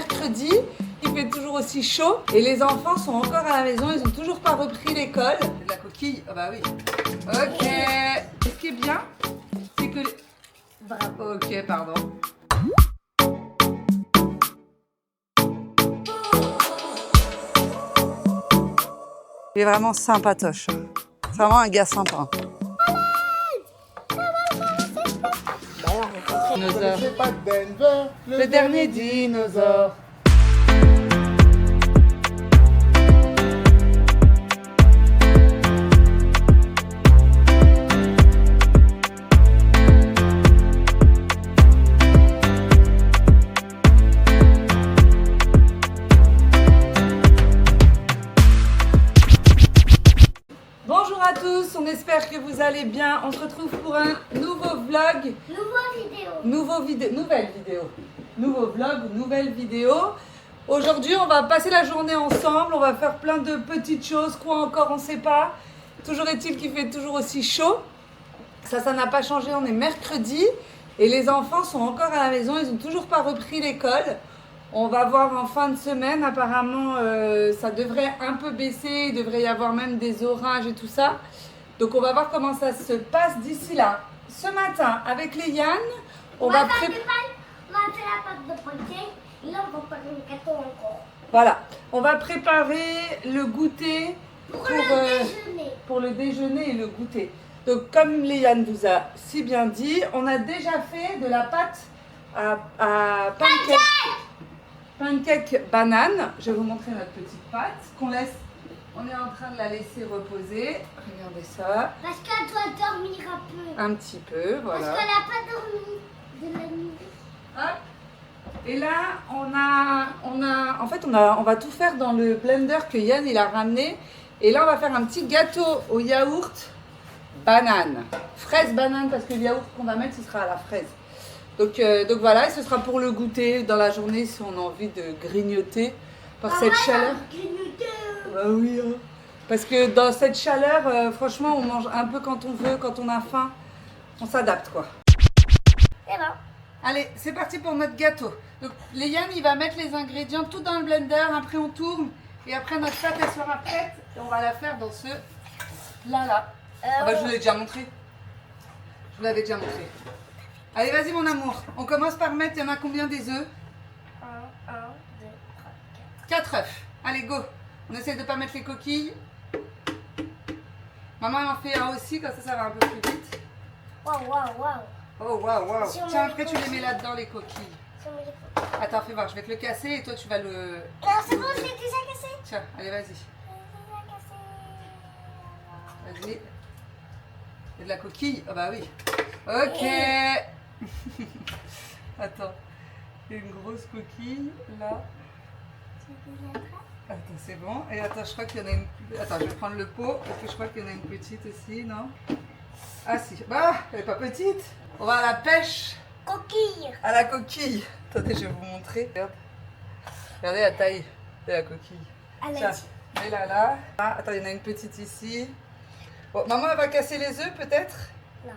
mercredi. Il fait toujours aussi chaud et les enfants sont encore à la maison, ils n'ont toujours pas repris l'école. De la coquille? Ah bah oui. Ok. Ce qui est bien, c'est que... Bravo. Ok, pardon. Il est vraiment sympatoche. C'est vraiment un gars sympa. Dinosaure. Le dernier dinosaure. Bonjour à tous, on espère que vous allez bien. On se retrouve pour un nouveau vlog. Nouveau vlog, nouvelle vidéo. Aujourd'hui, on va passer la journée ensemble. On va faire plein de petites choses. Quoi encore, on ne sait pas. Toujours est-il qu'il fait toujours aussi chaud. Ça n'a pas changé. On est mercredi et les enfants sont encore à la maison. Ils n'ont toujours pas repris l'école. On va voir en fin de semaine, apparemment ça devrait un peu baisser, il devrait y avoir même des orages et tout ça. Donc on va voir comment ça se passe d'ici là. Ce matin, avec les Yann, on va faire la pâte de pancake et là on va faire un gâteau encore. Voilà, on va préparer le goûter pour le déjeuner et le goûter. Donc comme Léane vous a si bien dit, on a déjà fait de la pâte à pancake banane. Je vais vous montrer notre petite pâte qu'on laisse. On est en train de la laisser reposer. Regardez ça. Parce qu'elle doit dormir un peu. Un petit peu, voilà. Parce qu'elle n'a pas dormi de la nuit. Hop. Et là, on va tout faire dans le blender que Yann il a ramené. Et là, on va faire un petit gâteau au yaourt banane. Fraise banane, parce que le yaourt qu'on va mettre, ce sera à la fraise. Donc voilà, et ce sera pour le goûter dans la journée si on a envie de grignoter par cette chaleur. Bah oui, hein. Parce que dans cette chaleur, franchement, on mange un peu quand on veut, quand on a faim. On s'adapte quoi. C'est bon. Allez, c'est parti pour notre gâteau. Donc Léane, il va mettre les ingrédients tout dans le blender, après on tourne. Et après notre pâte, elle sera prête. Et on va la faire dans ce plat-là. Ah bah, je vous l'ai déjà montré. Je vous l'avais déjà montré. Allez, vas-y mon amour. On commence par mettre, il y en a combien des œufs? 1, 2, 3, 4 œufs. Allez, go. On essaie de ne pas mettre les coquilles. Maman elle en fait un aussi, comme ça va un peu plus vite. Waouh, waouh, waouh. Oh, waouh, waouh. Si on Tiens, met après les tu les coquilles. mets là-dedans, les coquilles. Si on met les coquilles. Attends, fais voir, je vais te le casser et toi tu vas le... Non, c'est bon, je l'ai déjà cassé. Tiens, allez, vas-y. Je l'ai déjà cassé. Vas-y. Il y a de la coquille? Ah bah oui. Ok. Attends. Il y a une grosse coquille, là. Tu veux la trace? Attends, c'est bon. Et attends, je crois qu'il y en a une... Attends, je vais prendre le pot, parce que je crois qu'il y en a une petite aussi, non? Ah si. Bah, elle n'est pas petite. On va à la pêche. Coquille. À la coquille. Attendez, je vais vous montrer. Regarde. Regardez la taille de la coquille. À la Tiens, mets-la là. Ah, attends, il y en a une petite ici. Bon, maman, elle va casser les œufs peut-être? Non.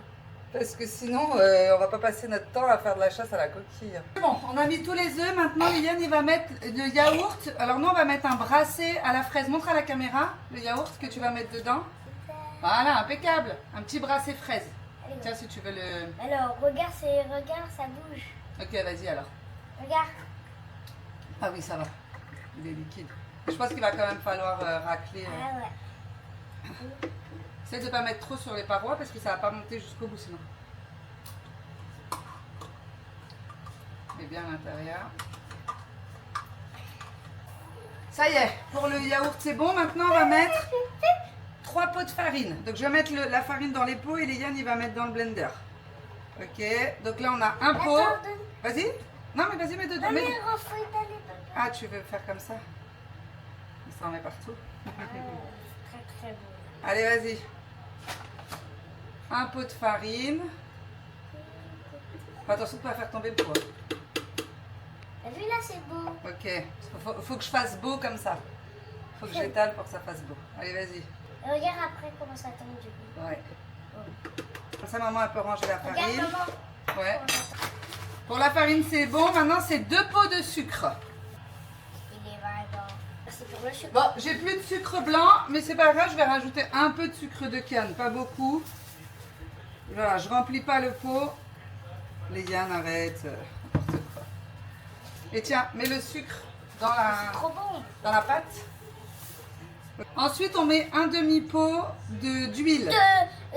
Parce que sinon, on va pas passer notre temps à faire de la chasse à la coquille. Bon, on a mis tous les œufs. Maintenant, Yann, il va mettre le yaourt. Alors nous, on va mettre un brassé à la fraise. Montre à la caméra le yaourt que tu vas mettre dedans. Voilà, impeccable. Un petit brassé fraise. Allez, Tiens, si tu veux le... alors, regarde, ça bouge. Ok, vas-y alors. Regarde. Ah oui, ça va. Il est liquide. Je pense qu'il va quand même falloir racler. Ah ouais. Essaye de ne pas mettre trop sur les parois parce que ça ne va pas monter jusqu'au bout sinon. Et bien à l'intérieur. Ça y est, pour le yaourt c'est bon. Maintenant on va mettre 3 pots de farine. Donc je vais mettre la farine dans les pots et Léane il va mettre dans le blender. Ok, donc là on a un pot. Attends, Vas-y. Non mais vas-y, mets dedans. non, mais mets- refouille dans les papiers. Ah, tu veux faire comme ça? Ça en met partout. Très très beau. Allez, vas-y. Un pot de farine. Faut attention de ne pas faire tomber le pot. T'as vu là, c'est beau. Ok. Faut que je fasse beau comme ça. Faut que j'étale pour que ça fasse beau. Allez, vas-y. Regarde après comment ça tombe du coup. Ouais. Comme ça, maman, elle peut ranger la Regarde farine. maman. Ouais. Pour la farine, c'est bon. Maintenant, c'est 2 pots de sucre. C'est pour le sucre. Bon, j'ai plus de sucre blanc, mais c'est pas grave, je vais rajouter un peu de sucre de canne, pas beaucoup. Voilà, je remplis pas le pot. Les Yann, arrête, n'importe quoi. Et tiens, mets le sucre dans Trop bon. la pâte. Ensuite, on met un demi-pot d'huile.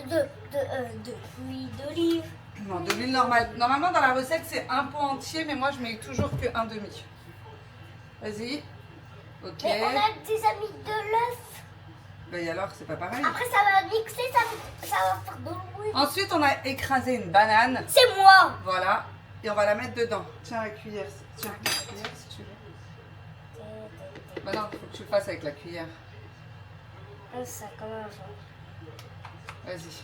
De l'huile d'olive. Non, de l'huile normale. Normalement, dans la recette, c'est un pot entier, mais moi, je mets toujours que un demi. Vas-y. Ok. Et on a des amis de l'œuf. Ben, et alors, c'est pas pareil. Après, ça va mixer, ça va faire de l'huile. Ensuite, on a écrasé une banane. C'est moi. Voilà. Et on va la mettre dedans. Tiens la cuillère. Tiens la cuillère si tu veux. Bah non, il faut que tu le fasses avec la cuillère. Ça commence. Vas-y.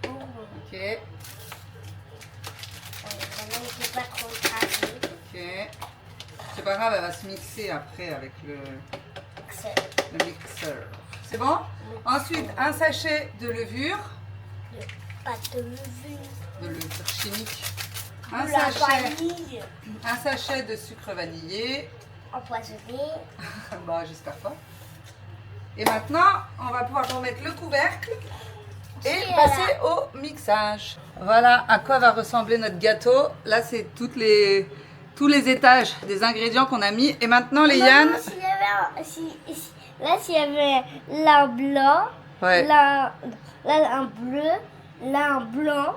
Ok. Je pas trop écrasé. Ok. C'est pas grave, elle va se mixer après avec le mixeur. C'est bon? Ensuite, un sachet de levure. Pâte de levure. De levure chimique. De la vanille. Un sachet de sucre vanillé. Empoisonné. Bah, j'espère pas. Et maintenant, on va pouvoir remettre le couvercle et passer au mixage. Voilà à quoi va ressembler notre gâteau. Là, c'est tous les étages des ingrédients qu'on a mis. Et maintenant, les Yann... S'il y avait là un blanc, Ouais. là un bleu, là un blanc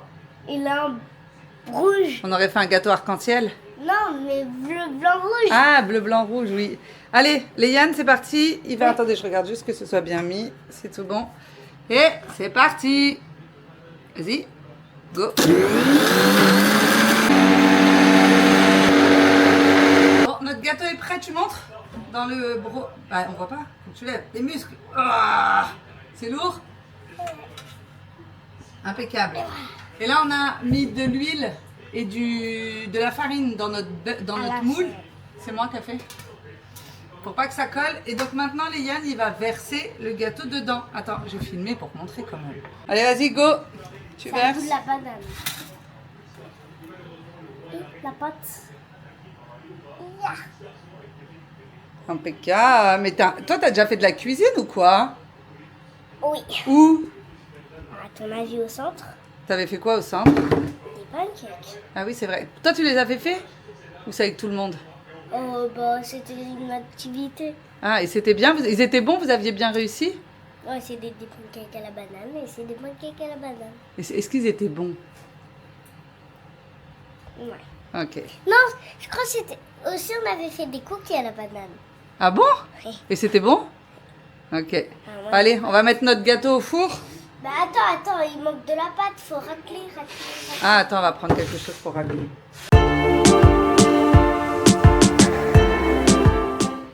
et là un rouge. On aurait fait un gâteau arc-en-ciel. Non, mais bleu, blanc, rouge. Ah, bleu, blanc, rouge, oui. Allez, les Yann, c'est parti. Il va... Attendez, je regarde juste que ce soit bien mis. C'est tout bon. Et c'est parti. Vas-y, go. Bon, notre gâteau est prêt, tu montres dans le bro... Bah, on voit pas, faut que tu lèves. Les muscles. Ah, c'est lourd. Impeccable. Et là, on a mis de l'huile et de la farine dans notre moule. C'est moi qui ai fait. Pour pas que ça colle. Et donc maintenant, les Yann, il va verser le gâteau dedans. Attends, je vais filmer pour montrer comment. Allez, vas-y, go. Tu Ça verses. goûte la banane. Et la pâte. Yeah. Impeccable. Mais toi, t'as déjà fait de la cuisine ou quoi? Oui. Où? À ton avis, au centre, T'avais fait quoi au centre? des pancakes. Ah oui, c'est vrai. Toi, tu les avais fait? Ou c'est avec tout le monde? Oh, bah, c'était une activité. Ah, et c'était bien? Ils étaient bons? Vous aviez bien réussi? Ouais, c'est des pancakes à la banane et c'est des pancakes à la banane. Est-ce qu'ils étaient bons? Ouais. Ok. Non, je crois que c'était... Aussi, on avait fait des cookies à la banane. Ah bon? Oui. Et c'était bon? Ok. ouais. Allez, on va mettre notre gâteau au four. Bah attends, il manque de la pâte, faut racler. Ah, attends, on va prendre quelque chose pour racler.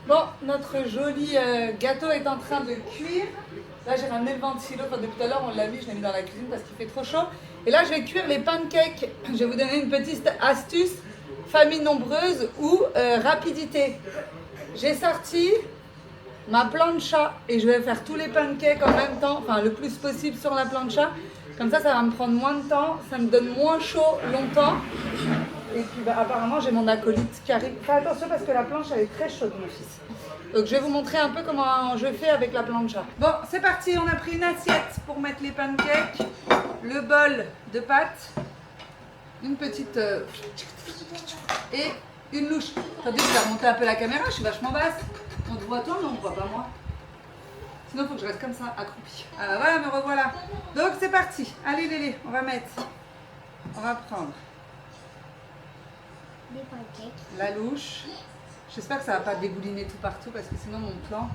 Bon, notre joli gâteau est en train de cuire. Là, j'ai ramené le ventilo. Enfin, depuis tout à l'heure, on l'a mis, je l'ai mis dans la cuisine parce qu'il fait trop chaud. Et là, je vais cuire les pancakes. Je vais vous donner une petite astuce. Famille nombreuse ou rapidité. J'ai sorti ma plancha et je vais faire tous les pancakes en même temps, enfin le plus possible sur la plancha. Comme ça va me prendre moins de temps, ça me donne moins chaud longtemps. Et puis bah, apparemment j'ai mon acolyte qui arrive. Fais attention parce que la planche elle est très chaude mon fils. Donc je vais vous montrer un peu comment je fais avec la plancha. Bon c'est parti, on a pris une assiette pour mettre les pancakes, le bol de pâte, une petite et une louche. Attendez, je vais remonter un peu la caméra, je suis vachement basse. On te voit toi mais on ne voit pas moi. Sinon il faut que je reste comme ça, accroupie. Voilà, me revoilà. Donc c'est parti. Allez Lélé, on va prendre Des pancakes. la louche. J'espère que ça va pas dégouliner tout partout parce que sinon mon plan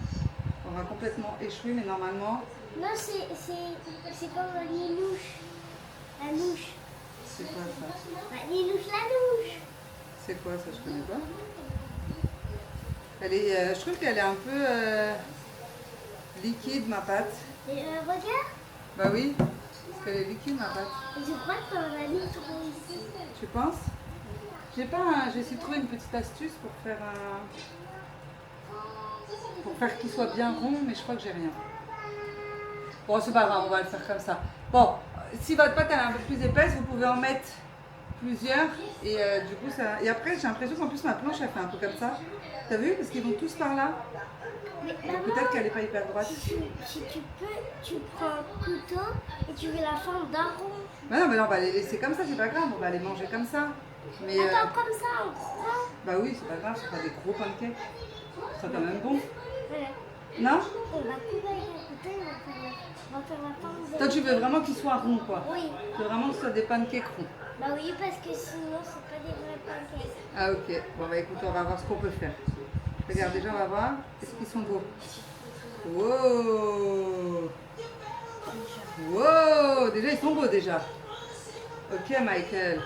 aura complètement échoué, mais normalement... Non, c'est comme les louches. La louche. C'est quoi ça? Bah, les louches, la louche. C'est quoi ça? Je connais pas. Elle est, je trouve qu'elle est un peu liquide ma pâte. Et, regarde. Bah oui, parce qu'elle est liquide ma pâte. Je crois que t'en as mis trop ici. Tu penses? J'ai essayé de trouver une petite astuce pour faire qu'il soit bien rond, mais je crois que j'ai rien. Bon, c'est pas grave, on va le faire comme ça. Bon, si votre pâte elle est un peu plus épaisse, vous pouvez en mettre plusieurs et du coup ça... Et après j'ai l'impression qu'en plus ma planche elle fait un peu comme ça. T'as vu? Parce qu'ils vont tous par là. Mais Donc peut-être qu'elle n'est pas hyper droite. si tu peux, tu prends un couteau et tu fais la forme d'un rond. Bah non mais là on va les laisser comme ça, c'est pas grave, on va les manger comme ça. Mais Attends, comme ça, en croix. bah oui, c'est pas grave, c'est pas des gros pancakes. Ça sera quand même bon. Voilà. Non? On va couper avec un couteau et on va faire la forme de... Toi tu veux vraiment qu'ils soient ronds quoi? Oui. Tu veux vraiment que ce soit des pancakes ronds? Bah oui, parce que sinon, c'est pas des vrais pancakes. Ah ok, bon bah écoute, on va voir ce qu'on peut faire. Regarde, déjà on va voir, est-ce qu'ils sont beaux? Wow! Wow! Déjà ils sont beaux déjà. Ok Michael.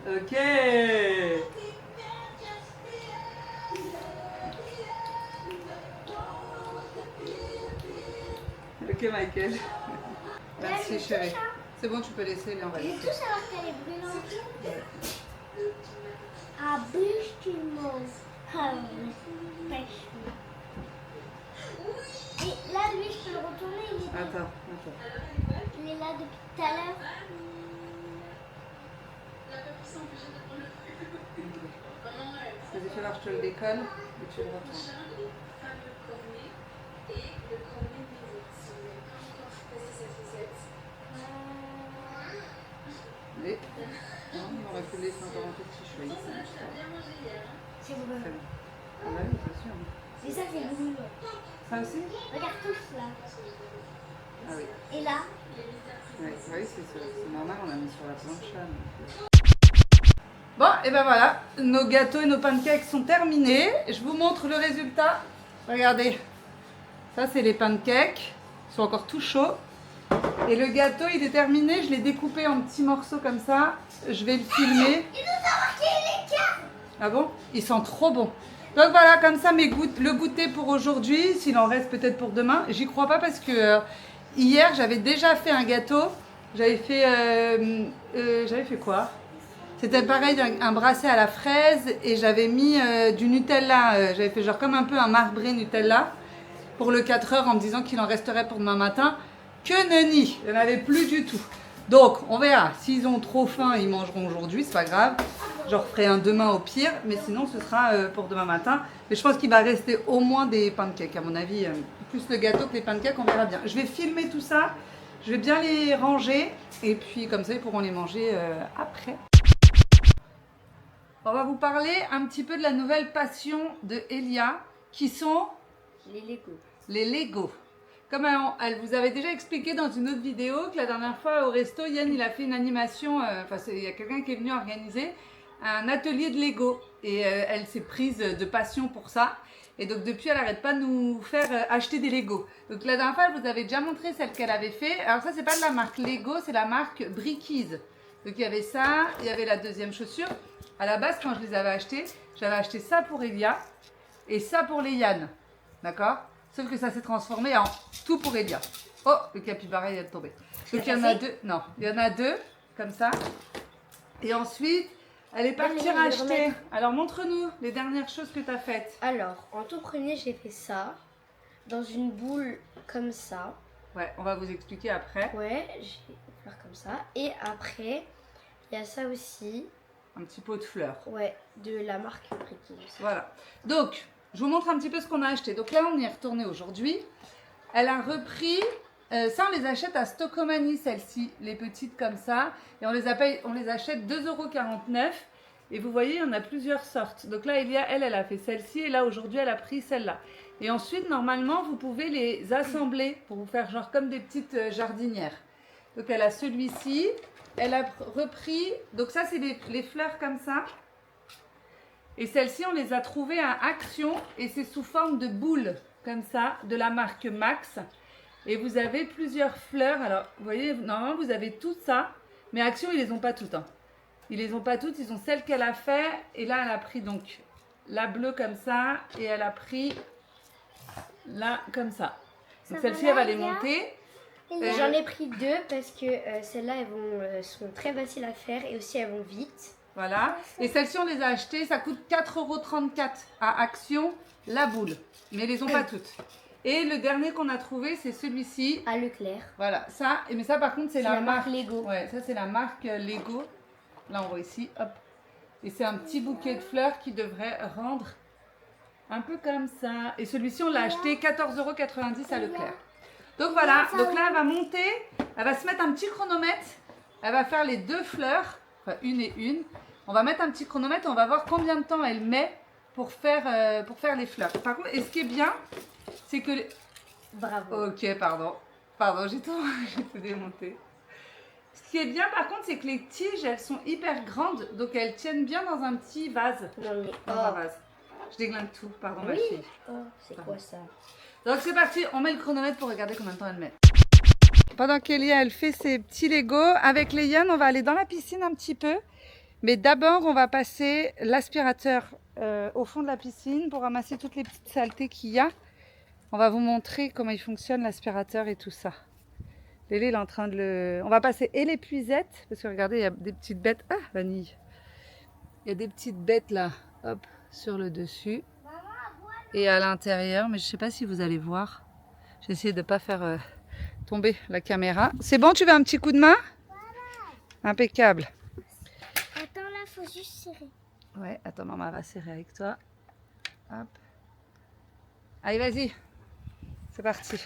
Ok. Ok Michael. Merci chérie. C'est bon, tu peux laisser, lui on va Je veux laisser. tout savoir qu'elle est brûlante. Ah, bûche, tu manges. Ah oui, pêche. Et là, lui, je peux le retourner. Attends. Il est là depuis tout à l'heure. Vas-y, fais voir, je te le décolle et tu le retournes. Et non, on aurait pu le laisser encore un peu petit chouette. C'est bon. Très bien. Ah bah oui, c'est sûr. Et ça, c'est boule. Ça aussi? Regarde tous là. Ah oui. Et là, Oui, c'est normal, on l'a mis sur la planche là. Bon, et ben voilà, nos gâteaux et nos pancakes sont terminés. Je vous montre le résultat. Regardez, ça c'est les pancakes, ils sont encore tout chauds. Et le gâteau il est terminé, je l'ai découpé en petits morceaux comme ça. Je vais le filmer. il nous a marqué les cartes. Ah bon? Ils sont trop bons. Donc voilà, comme ça le goûter pour aujourd'hui, s'il en reste peut-être pour demain. J'y crois pas parce que hier j'avais déjà fait un gâteau. J'avais fait quoi? C'était pareil, un bracelet à la fraise et j'avais mis du Nutella. J'avais fait genre comme un peu un marbré Nutella pour le 4 heures en me disant qu'il en resterait pour demain matin. Que nenni, il n'y en avait plus du tout. Donc on verra, s'ils ont trop faim, ils mangeront aujourd'hui, c'est pas grave. J'en referai un demain au pire, mais sinon ce sera pour demain matin. Mais je pense qu'il va rester au moins des pancakes, à mon avis. Plus le gâteau que les pancakes, on verra bien. Je vais filmer tout ça, je vais bien les ranger et puis comme ça ils pourront les manger après. On va vous parler un petit peu de la nouvelle passion de Elia, qui sont Les Lego. les Lego. Comme elle vous avait déjà expliqué dans une autre vidéo que la dernière fois au resto, Yann il a fait une animation, il y a quelqu'un qui est venu organiser un atelier de Lego et elle s'est prise de passion pour ça. Et donc depuis elle n'arrête pas de nous faire acheter des Lego. Donc la dernière fois elle vous avait déjà montré celle qu'elle avait fait. Alors ça c'est pas de la marque Lego, c'est la marque Brickies. Donc il y avait ça, il y avait la deuxième chaussure. À la base quand je les avais achetées, j'avais acheté ça pour Elia et ça pour les Yann. D'accord? Sauf que ça s'est transformé en tout pour Elia. Oh, le capybara il vient de tomber. Donc il y en a deux. Non, il y en a deux, comme ça. Et ensuite, elle est partie je vais racheter. remettre. Alors montre-nous les dernières choses que tu as faites. Alors, en tout premier, j'ai fait ça. Dans une boule comme ça. Ouais, on va vous expliquer après. Ouais, je vais faire comme ça. Et après, il y a ça aussi. Un petit pot de fleurs. Ouais, de la marque Brickies. Voilà. Donc, je vous montre un petit peu ce qu'on a acheté. Donc là, on y est retourné aujourd'hui. Elle a repris... ça, on les achète à Stockomanie, celles-ci, les petites comme ça. Et on les achète 2,49 €. Et vous voyez, il y en a plusieurs sortes. Donc là, elle a fait celle-ci. Et là, aujourd'hui, elle a pris celle-là. Et ensuite, normalement, vous pouvez les assembler pour vous faire genre comme des petites jardinières. Donc elle a celui-ci. Elle a repris... Donc ça, c'est les fleurs comme ça. Et celles-ci, on les a trouvées à Action. Et c'est sous forme de boules, comme ça, de la marque Max. Et vous avez plusieurs fleurs. Alors, vous voyez, normalement, vous avez tout ça. Mais Action, ils les ont pas toutes. Hein. Ils les ont pas toutes. Ils ont celle qu'elle a fait. Et là, elle a pris donc la bleue comme ça. Et elle a pris là, comme ça. Donc, celle-ci, elle va les monter. J'en ai pris deux parce que celles-là, elles sont très faciles à faire et aussi elles vont vite. Voilà. Et celles-ci, on les a achetées. Ça coûte 4,34 € à Action, la boule. Mais ils les ont pas toutes. Et le dernier qu'on a trouvé, c'est celui-ci. À Leclerc. Voilà, ça, mais ça par contre, c'est la marque Lego. Ouais, ça c'est la marque Lego. Là, on voit ici, hop. Et c'est un petit bouquet de fleurs qui devrait rendre un peu comme ça. Et celui-ci, on l'a acheté 14,90 € à Leclerc. Donc voilà, donc là, elle va monter, elle va se mettre un petit chronomètre. Elle va faire les 2 fleurs, enfin une et une. On va mettre un petit chronomètre et on va voir combien de temps elle met pour faire les fleurs. Par contre, et ce qui est bien, c'est que... Bravo. Ok, pardon. Pardon, j'ai tout démonté. Ce qui est bien par contre, c'est que les tiges, elles sont hyper grandes, donc elles tiennent bien dans un petit vase. Dans un vase. Je déglingue tout, pardon ma fille. Oh, c'est quoi ça? Donc c'est parti, on met le chronomètre pour regarder combien de temps elle met. Pendant qu'Elia, elle fait ses petits Legos, avec Léane, on va aller dans la piscine un petit peu. Mais d'abord, on va passer l'aspirateur au fond de la piscine pour ramasser toutes les petites saletés qu'il y a. On va vous montrer comment il fonctionne l'aspirateur et tout ça. Lélé, il est en train de le... On va passer et l'épuisette, parce que regardez, il y a des petites bêtes. Ah, vanille. Il y a des petites bêtes là, hop, sur le dessus. Et à l'intérieur, mais je ne sais pas si vous allez voir. J'ai essayé de ne pas faire tomber la caméra. C'est bon, tu veux un petit coup de main? Impeccable. Attends, là, faut juste serrer. Ouais, attends, maman va serrer avec toi. Hop. Allez, vas-y. C'est parti.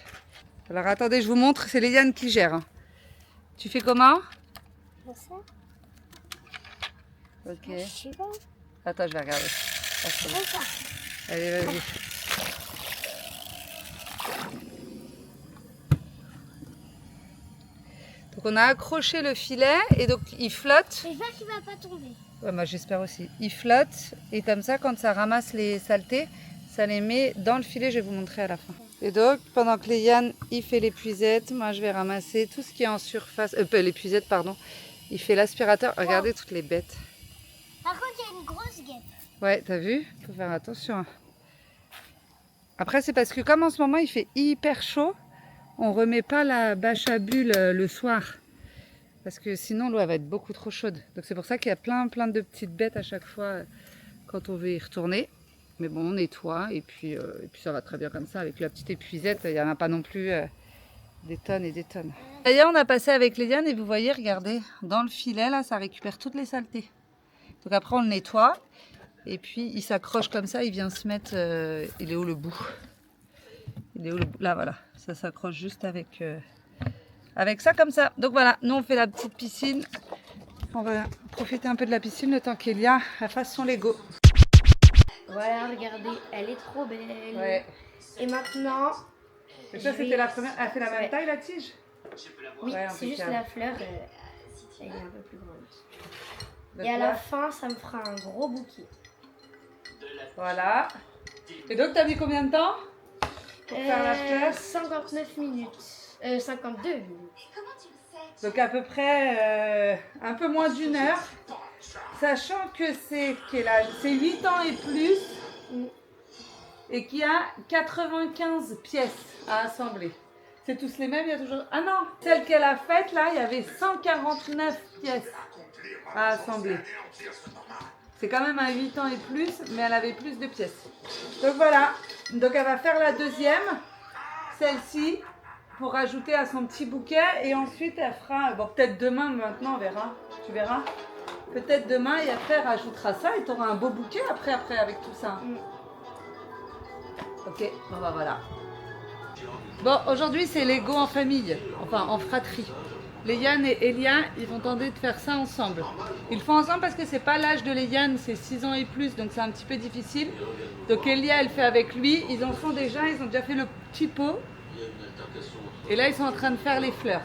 Alors, attendez, je vous montre. C'est Léane qui gère. Tu fais comment? Comme ça? Ok. Je sais pas. Attends, je vais regarder. Comme ça. Allez, vas-y. Donc, on a accroché le filet et donc il flotte. J'espère qu'il va pas tomber. Ouais, moi j'espère aussi. Il flotte et comme ça, quand ça ramasse les saletés, ça les met dans le filet. Je vais vous montrer à la fin. Et donc, pendant que Léane, il fait l'épuisette, moi je vais ramasser tout ce qui est en surface. L'épuisette, pardon. Il fait l'aspirateur. Regardez toutes les bêtes. Par contre, il y a une grosse guêpe. Ouais, t'as vu? Faut faire attention. Après, c'est parce que comme en ce moment il fait hyper chaud, on remet pas la bâche à bulles le soir. Parce que sinon l'eau elle va être beaucoup trop chaude. Donc c'est pour ça qu'il y a plein de petites bêtes à chaque fois quand on veut y retourner. Mais bon, on nettoie et puis ça va très bien comme ça. Avec la petite épuisette, il n'y en a pas non plus des tonnes et des tonnes. D'ailleurs, on a passé avec Léane et vous voyez, regardez, dans le filet là, ça récupère toutes les saletés. Donc après on le nettoie. Et puis il s'accroche comme ça, il vient se mettre... il est où le bout? Il est où le bout? Là voilà, ça s'accroche juste avec ça comme ça. Donc voilà, nous on fait la petite piscine. On va profiter un peu de la piscine le temps qu'Elia fasse son Lego. Voilà, regardez, elle est trop belle. Ouais. Et maintenant... Et ça c'était la première... Elle fait la même Ouais. taille la tige? Oui, Ouais, c'est juste impeccable. la fleur, elle est un peu plus grande. Donc Et à là, la fin, ça me fera un gros bouquet. voilà. Et donc t'as mis combien de temps pour faire la fleur? 59 minutes. 52 minutes. Donc à peu près un peu moins d'1 heure. Sachant que c'est 8 ans et plus et qu'il y a 95 pièces à assembler. C'est tous les mêmes, il y a toujours... Ah non, celle qu'elle a faite là, il y avait 149 pièces à assembler. C'est quand même à 8 ans et plus, mais elle avait plus de pièces. Donc voilà, donc elle va faire la deuxième, celle-ci, pour rajouter à son petit bouquet. Et ensuite elle fera, bon peut-être demain, maintenant on verra, tu verras. Peut-être demain et après elle rajoutera ça et tu auras un beau bouquet après avec tout ça. Ok, bon bah voilà. Bon, aujourd'hui c'est Lego en famille, enfin en fratrie. Léane et Elia, ils vont tenter de faire ça ensemble. Ils le font ensemble parce que c'est pas l'âge de Léane, c'est 6 ans et plus, donc c'est un petit peu difficile. Donc Elia, elle fait avec lui, ils en font déjà, ils ont déjà fait le petit pot. Et là, ils sont en train de faire les fleurs.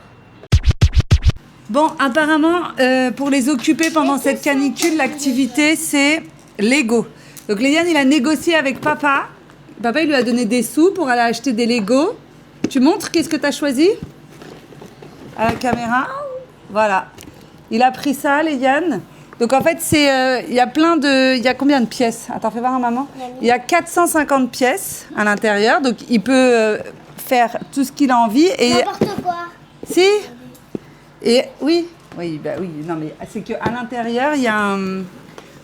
Bon, apparemment, pour les occuper pendant cette canicule, l'activité, c'est Lego. Donc Léane, il a négocié avec papa. Papa, il lui a donné des sous pour aller acheter des Lego. Tu montres qu'est-ce que tu as choisi? À la caméra. Voilà. Il a pris ça, Léane. Donc en fait, il y a il y a combien de pièces? Attends, fais voir à maman. Il y a 450 pièces à l'intérieur. Donc il peut faire tout ce qu'il a envie. Et... N'importe quoi. Si. Et oui. Oui, bah oui. Non, mais c'est qu'à l'intérieur, il y a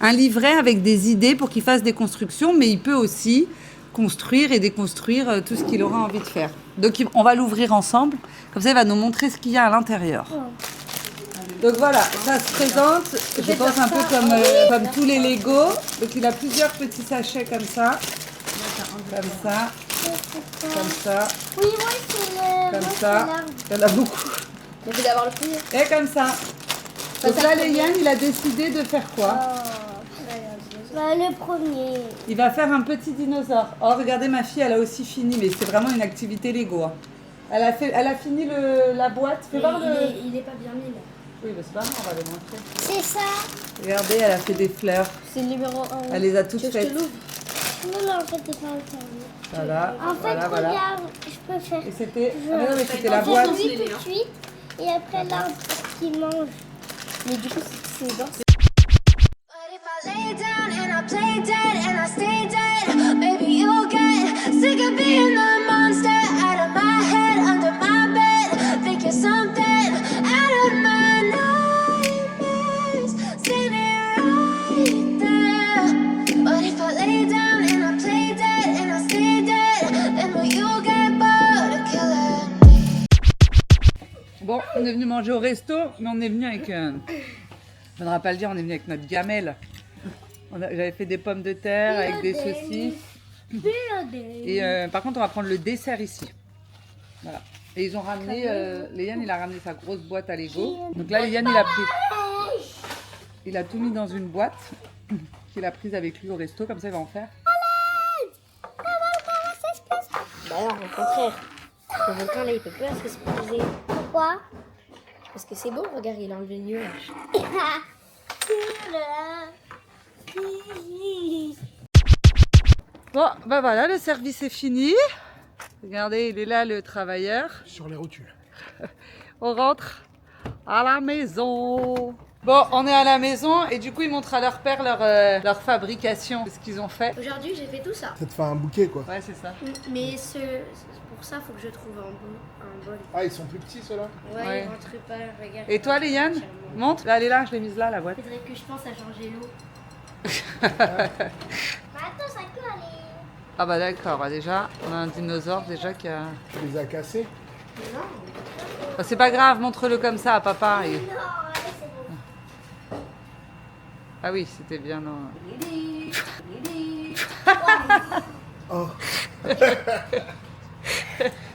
un livret avec des idées pour qu'il fasse des constructions. Mais il peut aussi construire et déconstruire tout ce qu'il aura envie de faire. Donc on va l'ouvrir ensemble, comme ça il va nous montrer ce qu'il y a à l'intérieur. Donc voilà, ça se présente, je pense un peu comme tous les Lego. Donc il a plusieurs petits sachets comme ça. Comme ça. Comme ça. Oui, moi c'est le... Comme ça. Il y en a beaucoup. Mais vous d'avoir le premier. Et comme ça. Donc là, Léane, il a décidé de faire quoi? Le premier. Il va faire un petit dinosaure. Oh, regardez, ma fille, elle a aussi fini, mais c'est vraiment une activité Lego. Hein. Elle a fini la boîte. Fais voir Il est pas bien mis là. Oui, mais c'est pas grave, on va les montrer. C'est ça. Regardez, elle a fait des fleurs. C'est le numéro 1. Elle les a toutes faites. Non, en fait, c'est pas le premier. Voilà. En fait, voilà. regarde, je peux faire. Et c'était. Je- Ah, mais non, mais c'était la Je boîte. lui tout de suite. Et après, là, qui mange. Mais du coup, c'est dans But if I lay down and I play dead and I stay dead, maybe you'll get sick of being the monster out of my head, under my bed. Think you're something out of my nightmares, standing right there. But if I lay down and I play dead and I stay dead, then will you get bored of killing me? Bon, on est venu manger au resto, mais on est venu avec. On ne va pas le dire, on est venu avec notre gamelle. J'avais fait des pommes de terre avec des saucisses. Et par contre, on va prendre le dessert ici. Voilà. Et ils ont ramené. Léane, il a ramené sa grosse boîte à Lego. Donc là, Léane, il a pris. Il a tout mis dans une boîte qu'il a prise avec lui au resto. Comme ça, il va en faire. Bah alors, au contraire. Le volcan là, il peut pas se poser. Pourquoi? Parce que c'est beau, regarde, il a enlevé le nuage. Bon, bah voilà, le service est fini. Regardez, il est là, le travailleur. Sur les rotules. On rentre à la maison. Bon, on est à la maison et du coup, ils montrent à leur père leur fabrication, ce qu'ils ont fait. Aujourd'hui, j'ai fait tout ça. Ça te fait un bouquet quoi. Ouais, c'est ça. Mais pour ça, il faut que je trouve un bol. Ah, ils sont plus petits ceux-là. Ouais, Ouais. il rentre pas, regarde. Et toi, Léane, montre. Là, elle est là, je l'ai mise là, la boîte. Il faudrait que je pense à changer l'eau. Attends, ça peut aller. Ah bah d'accord, bah déjà, on a un dinosaure déjà qui a... Tu les as cassés. Bah, c'est pas grave, montre-le comme ça à papa. Et... Non, allez, c'est bon. Ah oui, c'était bien, non. Oh,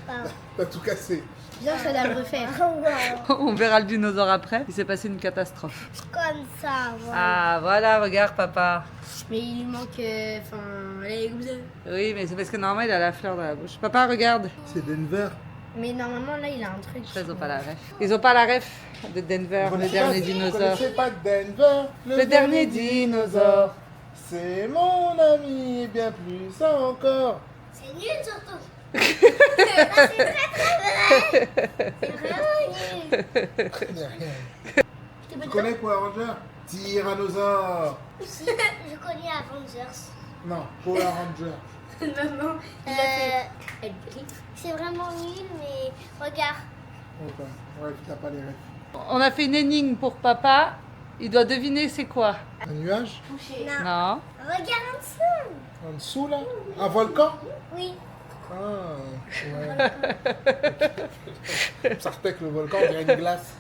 Pardon. t'as tout cassé. Bien, ça doit le refaire. Oh, wow. On verra le dinosaure après. Il s'est passé une catastrophe. Comme ça, voilà. Ah, voilà, regarde papa. Mais il lui manque. Enfin, les gouttes. Oui, mais c'est parce que normalement, il a la fleur dans la bouche. Papa, regarde. C'est Denver. Mais normalement, là, il a un truc. Ils ont pas la ref. Ils ont pas la ref de Denver, le dernier Vous dinosaure. connaissez pas Denver, Le dernier dinosaure. C'est mon ami et bien plus encore. C'est nul surtout. C'est très vrai. C'est vraiment nul. Rien, rien. Tu connais Power Ranger? Tyrannosaure. Si, je connais Avengers. Non, Power Ranger. Maman, il a fait. Elle griffe. C'est vraiment nul, mais regarde. Ok, ouais, t'as pas les rêves. On a fait une énigme pour papa. Il doit deviner c'est quoi. Un nuage? Non. Non. Regarde en dessous. En dessous là? Un volcan? Oui. Ah, ouais. Ça respecte le volcan, on dirait une glace.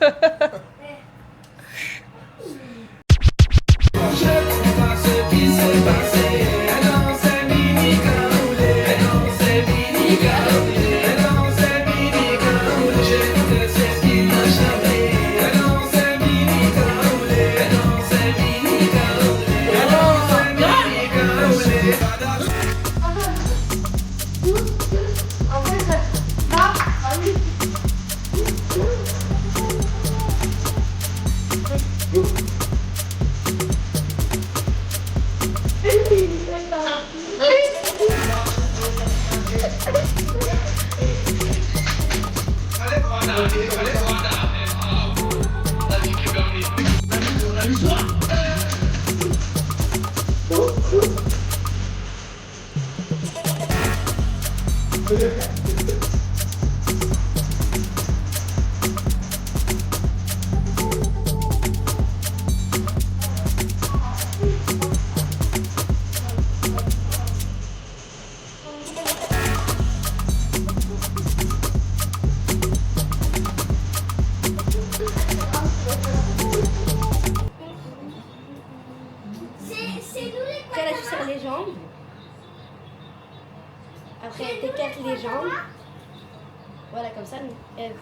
tes jambes. Voilà, comme ça. F.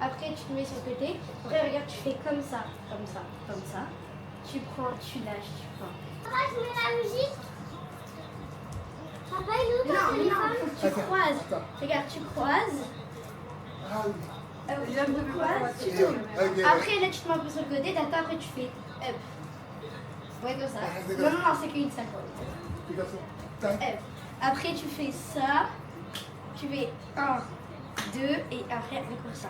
Après, tu te mets sur le côté. Après, regarde, tu fais comme ça, comme ça, comme ça. Tu prends, tu lâches, tu prends. Papa, je mets la musique. Papa, il est où ton Non, téléphone? faut que tu croises. Regarde, tu croises. Tu croises, tu tournes. Après, là, tu te mets un peu sur le côté. T'attends, après, tu fais up. Ouais, comme ça. Non, c'est qu'une seconde. Up. Après, tu fais ça. Tu fais 1, 2 et après, encore ça.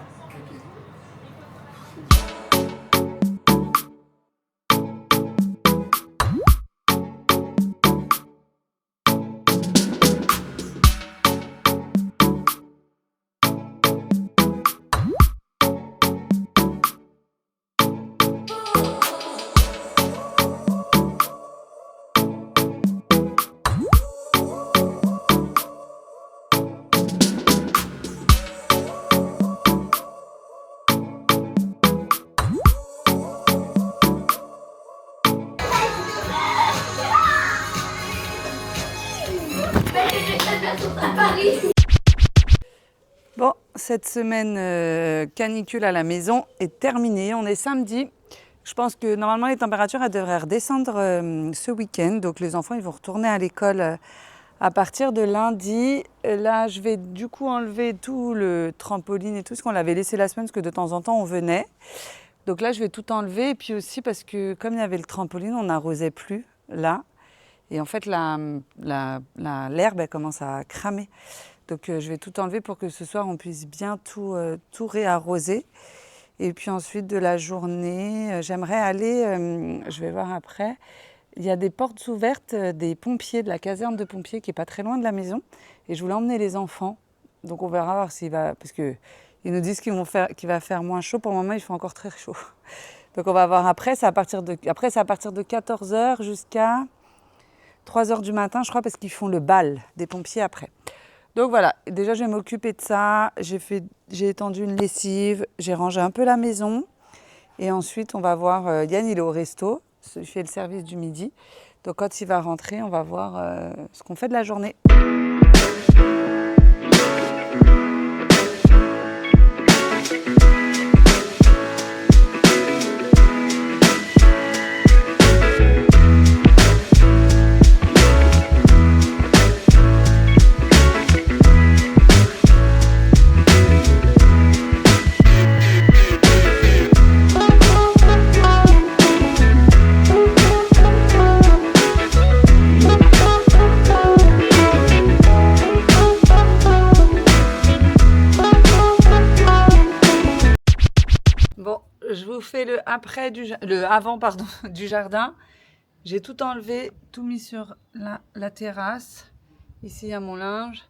Bon, cette semaine canicule à la maison est terminée. On est samedi. Je pense que normalement les températures elles devraient redescendre ce week-end. Donc les enfants ils vont retourner à l'école à partir de lundi. Là je vais du coup enlever tout le trampoline et tout ce qu'on l'avait laissé la semaine parce que de temps en temps on venait. Donc là je vais tout enlever et puis aussi parce que comme il y avait le trampoline on n'arrosait plus là. Et en fait l'herbe elle commence à cramer. Donc je vais tout enlever pour que ce soir on puisse bien tout réarroser. Et puis ensuite de la journée, j'aimerais aller, je vais voir après, il y a des portes ouvertes des pompiers, de la caserne de pompiers qui est pas très loin de la maison. Et je voulais emmener les enfants. Donc on verra voir s'il va, parce qu'ils nous disent qu'il va faire moins chaud. Pour le moment il fait encore très chaud. Donc on va voir après, c'est à partir de 14h jusqu'à 3h du matin je crois parce qu'ils font le bal des pompiers après. Donc voilà, déjà je vais m'occuper de ça, j'ai étendu une lessive, j'ai rangé un peu la maison et ensuite on va voir, Yann il est au resto, il fait le service du midi, donc quand il va rentrer on va voir ce qu'on fait de la journée. Je vous fais le avant du jardin. J'ai tout enlevé, tout mis sur la terrasse. Ici, il y a mon linge.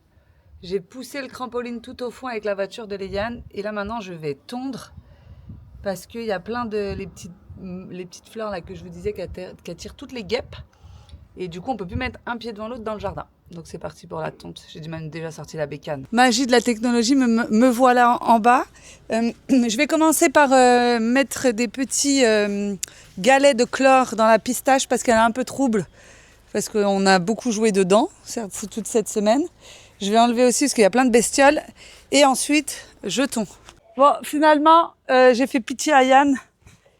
J'ai poussé le trampoline tout au fond avec la voiture de Léane. Et là, maintenant, je vais tondre parce qu'il y a plein de les petites fleurs là que je vous disais qui attirent toutes les guêpes. Et du coup, on ne peut plus mettre un pied devant l'autre dans le jardin. Donc, c'est parti pour la tonte. J'ai même déjà sorti la bécane. Magie de la technologie, me voilà en bas. Je vais commencer par mettre des petits galets de chlore dans la pistache parce qu'elle est un peu trouble. Parce qu'on a beaucoup joué dedans toute cette semaine. Je vais enlever aussi parce qu'il y a plein de bestioles. Et ensuite, je tonds. Bon, finalement, j'ai fait pitié à Yann.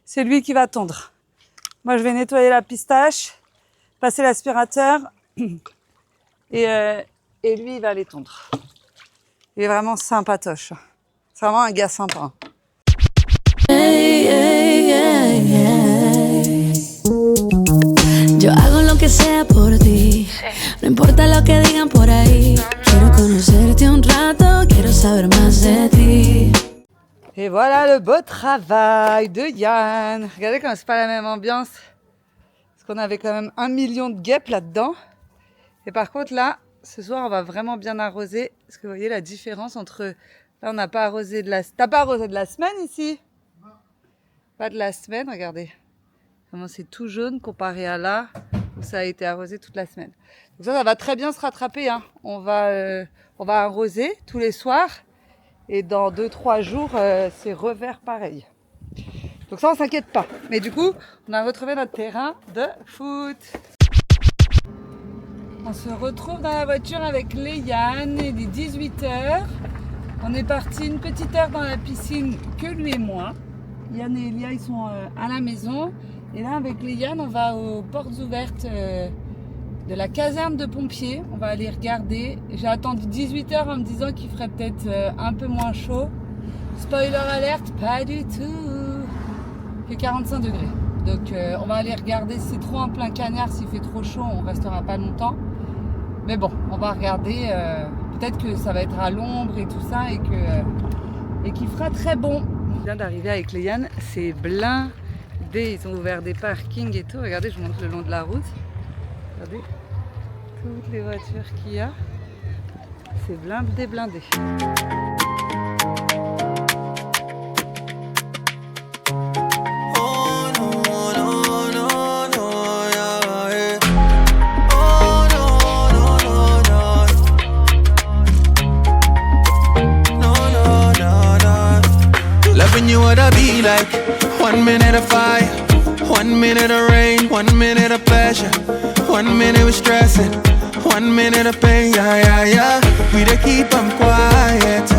C'est lui qui va tondre. Moi, je vais nettoyer la pistache, passer l'aspirateur et lui, il va aller tondre. Il est vraiment sympatoche. C'est vraiment un gars sympa. Hey, hey, hey, hey. Yo hago lo que sea por ti. No importa lo que digan por ahí. Quiero conocerte un rato, quiero saber más de ti. Et voilà le beau travail de Yann. Regardez comme c'est pas la même ambiance. Parce qu'on avait quand même 1 million de guêpes là-dedans. Et par contre là, ce soir on va vraiment bien arroser. Parce que vous voyez la différence entre... Là on n'a pas arrosé de la... T'as pas arrosé de la semaine ici? Pas de la semaine, regardez. Comment c'est tout jaune comparé à là où ça a été arrosé toute la semaine. Donc ça va très bien se rattraper. Hein. On va arroser tous les soirs. Et dans 2-3 jours, c'est revers pareil. Donc ça, on s'inquiète pas. Mais du coup, on a retrouvé notre terrain de foot. On se retrouve dans la voiture avec Léane, il est 18h. On est parti une petite heure dans la piscine, que lui et moi. Yann et Elia, ils sont à la maison. Et là, avec Léane, on va aux portes ouvertes de la caserne de pompiers. On va aller regarder. J'ai attendu 18h en me disant qu'il ferait peut-être un peu moins chaud. Spoiler alerte, pas du tout. Il fait 45 degrés. Donc on va aller regarder si c'est trop en plein cagnard, s'il fait trop chaud, on restera pas longtemps. Mais bon, on va regarder. Peut-être que ça va être à l'ombre et tout ça et qu'il fera très bon. On vient d'arriver avec Léane, c'est blindé. Ils ont ouvert des parkings et tout. Regardez, je vous montre le long de la route. Regardez toutes les voitures qu'il y a. C'est blindé, blindé. Loving you what I be like. 1 minute of fire, 1 minute of rain, 1 minute of pleasure, 1 minute of stressing, 1 minute of pain, yeah, yeah, yeah. We dey keep them quiet,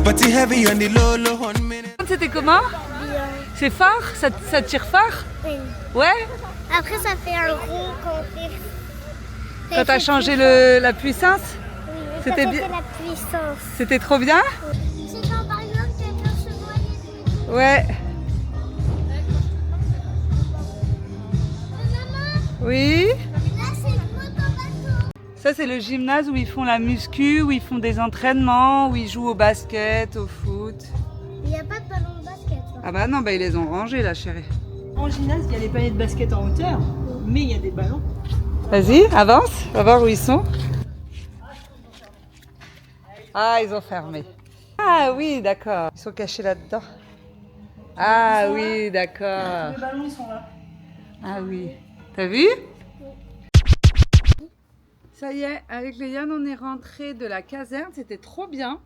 but it's heavy on the low, 1 minute. C'était comment? Bien. C'est fort? Ça tire fort? Oui. Ouais? Après, ça fait un rond quand Quand t'as changé la puissance? Oui, C'était ça bien. fait la puissance. C'était trop bien? C'est quand par exemple quelqu'un se noie. Ouais. Maman, Oui? là c'est le moto-bateau. Ça c'est le gymnase où ils font la muscu, où ils font des entraînements, où ils jouent au basket, au foot. Il n'y a pas de ballon de basket. Hein. Ah bah non, bah ils les ont rangés là chérie. En gymnase, il y a les paniers de basket en hauteur, mais il y a des ballons. Vas-y, avance, on va voir où ils sont. Ah, ils ont fermé. Ah oui, d'accord. Ils sont cachés là-dedans. Ah oui, d'accord. Les ballons, ils sont là. Ah oui. T'as vu? Ça y est, avec Léane, on est rentré de la caserne. C'était trop bien.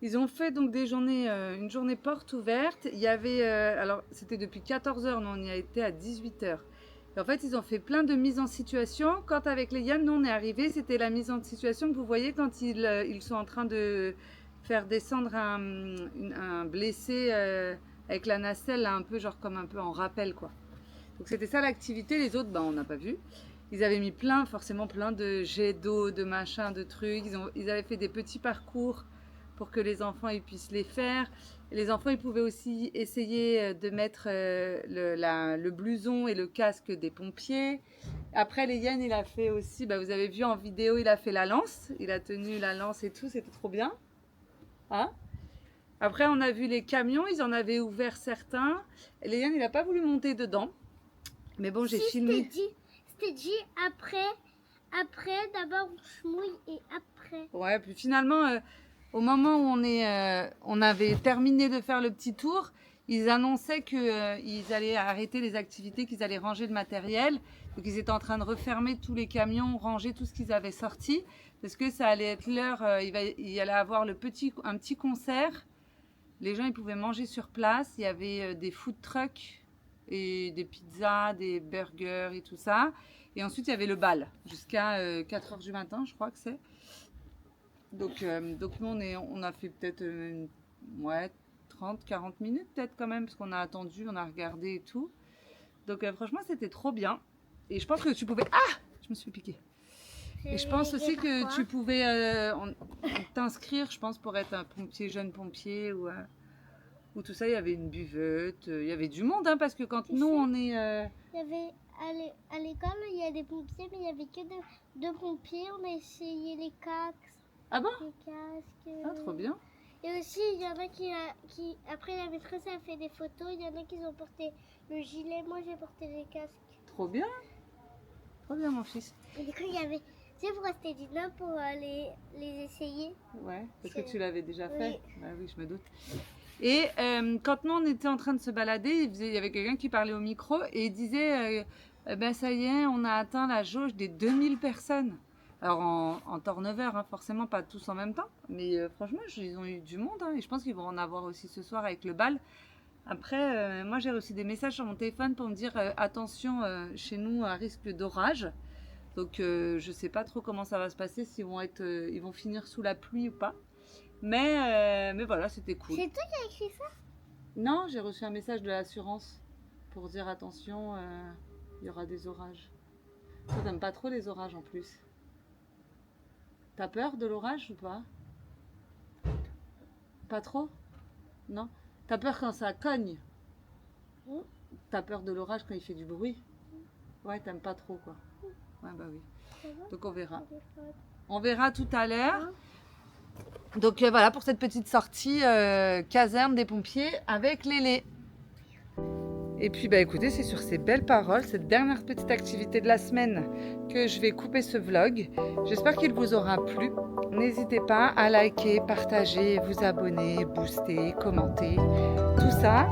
Ils ont fait donc des journées, une journée porte ouverte. Il y avait, alors c'était depuis 14h, nous on y a été à 18h. Et en fait, ils ont fait plein de mises en situation. Quand avec Léane, nous on est arrivés, c'était la mise en situation que vous voyez quand ils sont en train de faire descendre un blessé avec la nacelle, là, un peu genre comme un peu en rappel quoi. Donc c'était ça l'activité. Les autres, ben on n'a pas vu. Ils avaient mis forcément plein de jets d'eau, de machins, de trucs. Ils avaient fait des petits parcours pour que les enfants ils puissent les faire. Et les enfants ils pouvaient aussi essayer de mettre le blouson et le casque des pompiers. Après Léane il a fait aussi, bah, vous avez vu en vidéo, il a fait la lance. Il a tenu la lance et tout, c'était trop bien. Hein? Après on a vu les camions, ils en avaient ouvert certains. Et Léane il n'a pas voulu monter dedans. Mais bon, j'ai filmé. C'était dit après, d'abord on se mouille et après. Ouais, puis finalement, au moment où on avait terminé de faire le petit tour, ils annonçaient qu'ils allaient arrêter les activités, qu'ils allaient ranger le matériel. Donc ils étaient en train de refermer tous les camions, ranger tout ce qu'ils avaient sorti. Parce que ça allait être l'heure, il y allait avoir un petit concert. Les gens ils pouvaient manger sur place. Il y avait des food trucks et des pizzas, des burgers et tout ça. Et ensuite, il y avait le bal jusqu'à 4h du matin, je crois que c'est. Donc nous, on a fait peut-être 30-40 minutes peut-être quand même, parce qu'on a attendu, on a regardé et tout. Donc franchement, c'était trop bien. Et je pense que tu pouvais... Ah! Je me suis piquée. Et je pense aussi que tu pouvais t'inscrire, je pense, pour être un pompier, jeune pompier ou tout ça. Il y avait une buvette, il y avait du monde, hein, parce que quand nous, on est... Il y avait à l'école, il y a des pompiers, mais il n'y avait que deux pompiers. On a essayé les casques. Ah bon? Les casques. Ah, trop bien. Et aussi, il y en a qui après la maîtresse a fait des photos, il y en a qui ont porté le gilet. Moi, j'ai porté les casques. Trop bien. Trop bien, mon fils. Et du coup, il y avait... Tu sais, vous restez dîner pour les essayer. Ouais, parce que tu l'avais déjà Oui. fait. Bah oui, je me doute. Et quand nous, on était en train de se balader, il y avait quelqu'un qui parlait au micro et il disait ben ça y est, on a atteint la jauge des 2000 personnes. Alors en turnover, hein, forcément pas tous en même temps, mais franchement, ils ont eu du monde, hein, et je pense qu'ils vont en avoir aussi ce soir avec le bal. Après, moi j'ai reçu des messages sur mon téléphone pour me dire attention, chez nous, à risque d'orage. Donc je sais pas trop comment ça va se passer, s'ils vont ils vont finir sous la pluie ou pas. Mais voilà, c'était cool. C'est toi qui as écrit ça? Non, j'ai reçu un message de l'assurance pour dire attention, il y aura des orages. Toi, t'aimes pas trop les orages en plus. T'as peur de l'orage ou pas? Pas trop? Non? T'as peur quand ça cogne? Oui. T'as peur de l'orage quand il fait du bruit? Ouais, t'aimes pas trop quoi. Ouais, bah oui. Donc on verra. On verra tout à l'heure. Donc voilà pour cette petite sortie caserne des pompiers avec Lélé. Et puis bah écoutez, c'est sur ces belles paroles, cette dernière petite activité de la semaine que je vais couper ce vlog. J'espère qu'il vous aura plu. N'hésitez pas à liker, partager, vous abonner, booster, commenter, tout ça.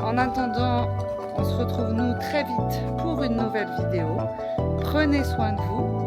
En attendant, on se retrouve nous très vite pour une nouvelle vidéo. Prenez soin de vous.